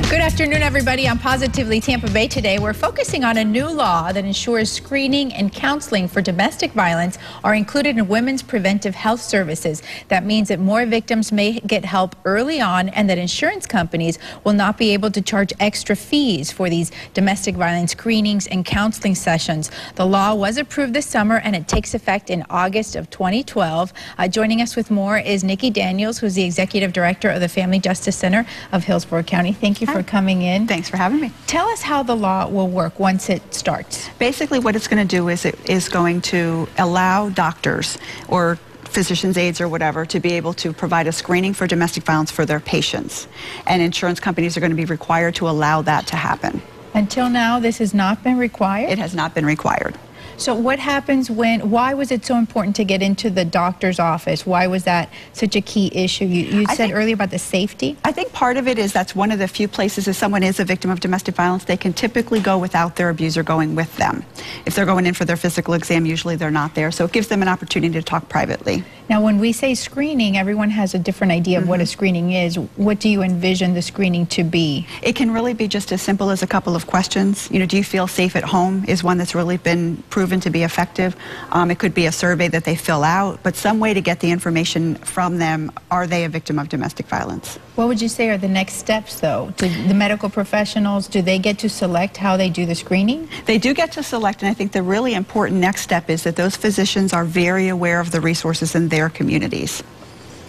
Good afternoon, everybody. I'm Positively Tampa Bay today. We're focusing on a new law that ensures screening and counseling for domestic violence are included in women's preventive health services. That means that more victims may get help early on and that insurance companies will not be able to charge extra fees for these domestic violence screenings and counseling sessions. The law was approved this summer and it takes effect in August of 2012. Joining us with more is Nikki Daniels, who's the Executive Director of the Family Justice Center of Hillsborough County. Thank you for coming in. Thanks for having me. Tell us how the law will work once it starts. Basically, what it's going to do is it is going to allow doctors or physician's aides or whatever to be able to provide a screening for domestic violence for their patients. And insurance companies are going to be required to allow that to happen. Until now, this has not been required? It has not been required. So what happens why was it so important to get into the doctor's office? Why was that such a key issue? You said earlier about the safety? I think part of it is that's one of the few places if someone is a victim of domestic violence, they can typically go without their abuser going with them. If they're going in for their physical exam, usually they're not there. So it gives them an opportunity to talk privately. Now, when we say screening, everyone has a different idea of what a screening is. What do you envision the screening to be? It can really be just as simple as a couple of questions. You know, do you feel safe at home is one that's really been proven to be effective. It could be a survey that they fill out, but some way to get the information from them. Are they a victim of domestic violence? What would you say are the next steps, though? Do the medical professionals, do they get to select how they do the screening? They do get to select, and I think the really important next step is that those physicians are very aware of the resources in their communities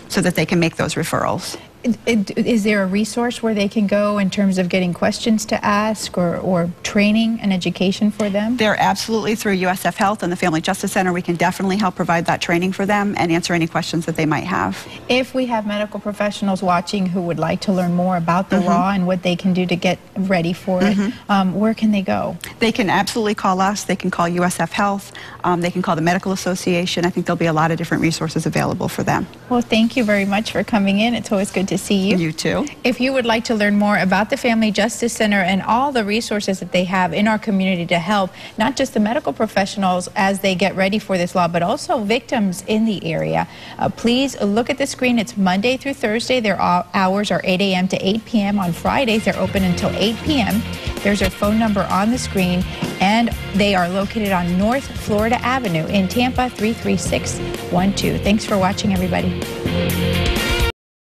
so that they can make those referrals. Is there a resource where they can go in terms of getting questions to ask or training and education for them? They're absolutely through USF Health and the Family Justice Center. We can definitely help provide that training for them and answer any questions that they might have. If we have medical professionals watching who would like to learn more about the law and what they can do to get ready for it, where can they go? They can absolutely call us. They can call USF Health. They can call the Medical Association. I think there'll be a lot of different resources available for them. Well, thank you very much for coming in. It's always good to see you. You too. If you would like to learn more about the Family Justice Center and all the resources that they have in our community to help, not just the medical professionals as they get ready for this law, but also victims in the area, please look at the screen. It's Monday through Thursday. Their hours are 8 a.m. to 8 p.m. On Fridays, they're open until 8 p.m. There's their phone number on the screen, and they are located on North Florida Avenue in Tampa, 33612. Thanks for watching, everybody.